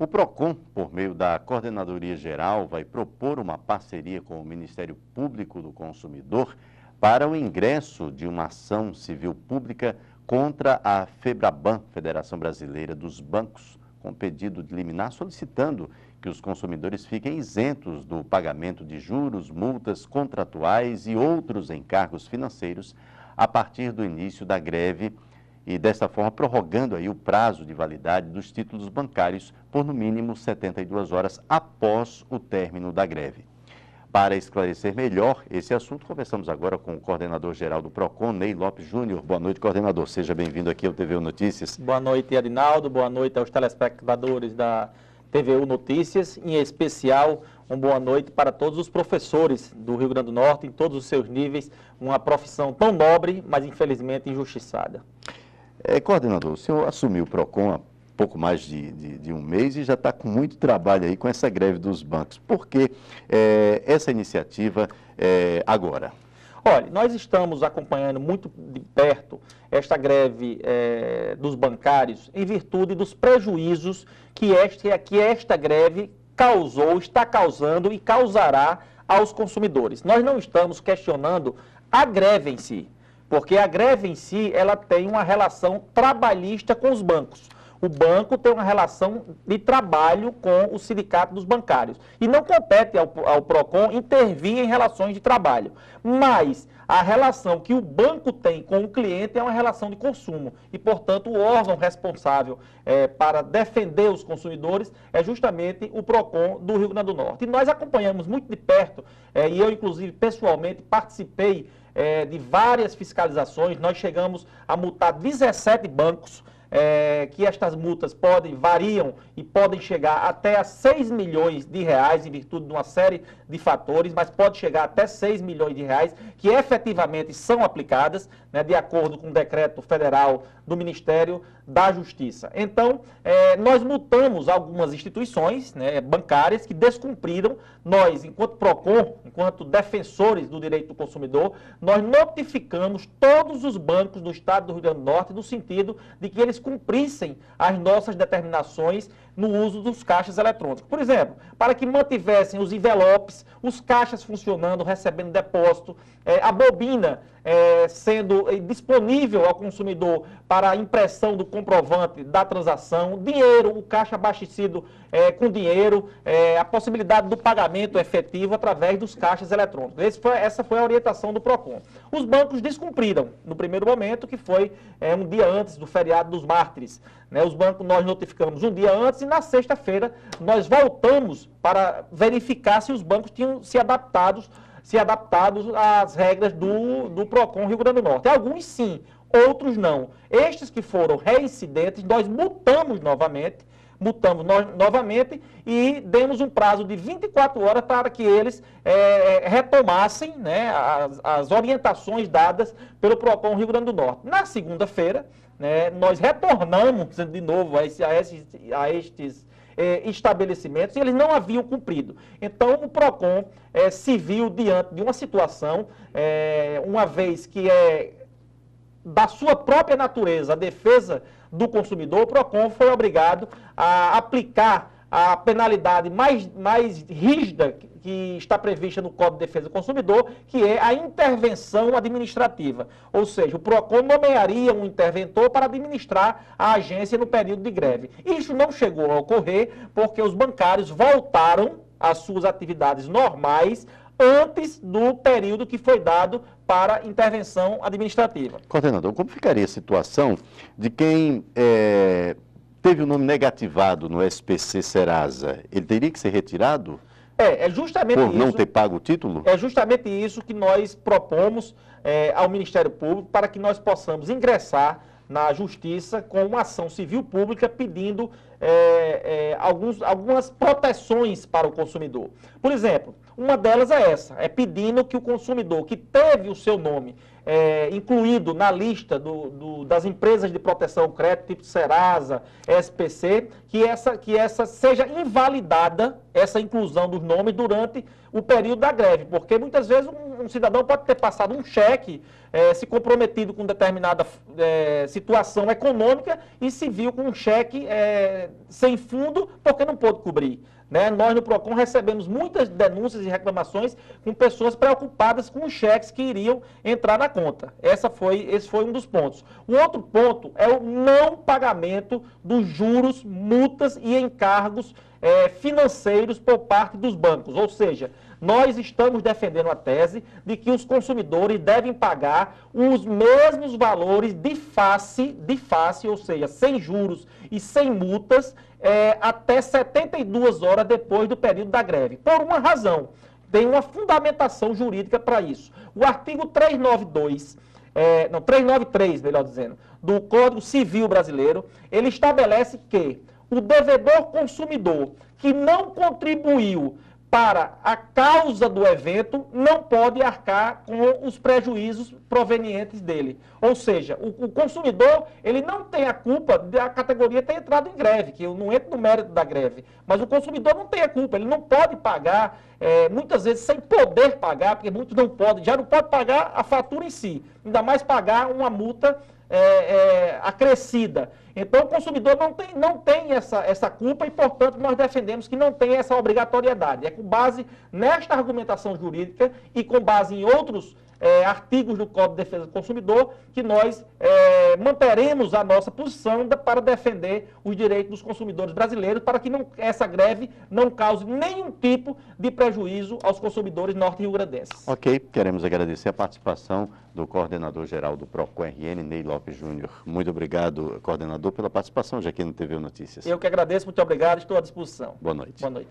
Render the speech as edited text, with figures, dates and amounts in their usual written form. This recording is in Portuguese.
O PROCON, por meio da Coordenadoria Geral, vai propor uma parceria com o Ministério Público do Consumidor para o ingresso de uma ação civil pública contra a FEBRABAN, Federação Brasileira dos Bancos, com pedido de liminar solicitando que os consumidores fiquem isentos do pagamento de juros, multas contratuais e outros encargos financeiros a partir do início da greve e, desta forma, prorrogando aí o prazo de validade dos títulos bancários por, no mínimo, 72 horas após o término da greve. Para esclarecer melhor esse assunto, conversamos agora com o coordenador-geral do PROCON, Ney Lopes Júnior. Boa noite, coordenador. Seja bem-vindo aqui ao TVU Notícias. Boa noite, Adinaldo. Boa noite aos telespectadores da TVU Notícias. Em especial, uma boa noite para todos os professores do Rio Grande do Norte, em todos os seus níveis. Uma profissão tão nobre, mas infelizmente injustiçada. Coordenador, o senhor assumiu o PROCON há pouco mais de um mês e já está com muito trabalho aí com essa greve dos bancos. Por que essa iniciativa agora? Olha, nós estamos acompanhando muito de perto esta greve dos bancários em virtude dos prejuízos que esta greve causou, está causando e causará aos consumidores. Nós não estamos questionando a greve em si, porque a greve em si, ela tem uma relação trabalhista com os bancos. O banco tem uma relação de trabalho com o sindicato dos bancários. E não compete ao PROCON intervir em relações de trabalho. Mas a relação que o banco tem com o cliente é uma relação de consumo. E, portanto, o órgão responsável para defender os consumidores é justamente o PROCON do Rio Grande do Norte. E nós acompanhamos muito de perto, e eu, inclusive, pessoalmente participei de várias fiscalizações. Nós chegamos a multar 17 bancos, que estas multas variam e podem chegar até a 6 milhões de reais em virtude de uma série de fatores, mas pode chegar até 6 milhões de reais que efetivamente são aplicadas, né, de acordo com o decreto federal do Ministério da Justiça. Então, nós multamos algumas instituições, né, bancárias que descumpriram. Nós, enquanto PROCON, enquanto defensores do direito do consumidor, nós notificamos todos os bancos do estado do Rio Grande do Norte no sentido de que eles cumprissem as nossas determinações no uso dos caixas eletrônicos. Por exemplo, para que mantivessem os envelopes, os caixas funcionando, recebendo depósito, a bobina sendo disponível ao consumidor para a impressão do comprovante da transação, dinheiro, o caixa abastecido com dinheiro, a possibilidade do pagamento efetivo através dos caixas eletrônicos. Essa foi a orientação do PROCON. Os bancos descumpriram no primeiro momento, que foi um dia antes do feriado dos mártires. Né? Os bancos nós notificamos um dia antes e na sexta-feira nós voltamos para verificar se os bancos tinham se adaptados às regras do PROCON Rio Grande do Norte. Alguns sim, outros não. Estes que foram reincidentes, nós multamos novamente e demos um prazo de 24 horas para que eles retomassem, né, as orientações dadas pelo PROCON Rio Grande do Norte. Na segunda-feira, né, nós retornamos de novo a estes estabelecimentos e eles não haviam cumprido. Então, o PROCON se viu diante de uma situação, uma vez que da sua própria natureza a defesa do consumidor, o PROCON foi obrigado a aplicar a penalidade mais rígida que está prevista no Código de Defesa do Consumidor, que é a intervenção administrativa. Ou seja, o PROCON nomearia um interventor para administrar a agência no período de greve. Isso não chegou a ocorrer porque os bancários voltaram às suas atividades normais antes do período que foi dado para intervenção administrativa. Coordenador, como ficaria a situação de quem teve o nome negativado no SPC Serasa? Ele teria que ser retirado? Justamente por isso. Não ter pago o título? É justamente isso que nós propomos ao Ministério Público para que nós possamos ingressar na Justiça com uma ação civil pública pedindo algumas proteções para o consumidor. Por exemplo, uma delas é pedindo que o consumidor que teve o seu nome incluído na lista das empresas de proteção ao crédito, tipo Serasa, SPC, que essa seja invalidada, essa inclusão dos nomes durante o período da greve, porque muitas vezes um cidadão pode ter passado um cheque, se comprometido com determinada situação econômica e se viu com um cheque sem fundo porque não pôde cobrir. Né? Nós no PROCON recebemos muitas denúncias e reclamações com pessoas preocupadas com os cheques que iriam entrar na conta. Esse foi um dos pontos. O outro ponto é o não pagamento dos juros, multas e encargos financeiros por parte dos bancos. Ou seja, nós estamos defendendo a tese de que os consumidores devem pagar os mesmos valores de face, ou seja, sem juros e sem multas, até 72 horas depois do período da greve. Por uma razão, tem uma fundamentação jurídica para isso. O artigo 393, melhor dizendo, do Código Civil Brasileiro, ele estabelece que o devedor consumidor que não contribuiu para a causa do evento, não pode arcar com os prejuízos provenientes dele. Ou seja, o consumidor, ele não tem a culpa da categoria ter entrado em greve, que eu não entro no mérito da greve, mas o consumidor não tem a culpa, ele não pode pagar, muitas vezes sem poder pagar, porque muitos não podem, já não pode pagar a fatura em si, ainda mais pagar uma multa acrescida. Então, o consumidor não tem essa culpa e, portanto, nós defendemos que não tem essa obrigatoriedade. É com base nesta argumentação jurídica e com base em outros artigos do Código de Defesa do Consumidor que nós manteremos a nossa posição para defender os direitos dos consumidores brasileiros para que essa greve não cause nenhum tipo de prejuízo aos consumidores norte-riograndenses. Ok, queremos agradecer a participação do coordenador-geral do PROCON-RN, Ney Lopes Júnior. Muito obrigado, coordenador, pela participação já aqui no TV Notícias. Eu que agradeço, muito obrigado, estou à disposição. Boa noite. Boa noite.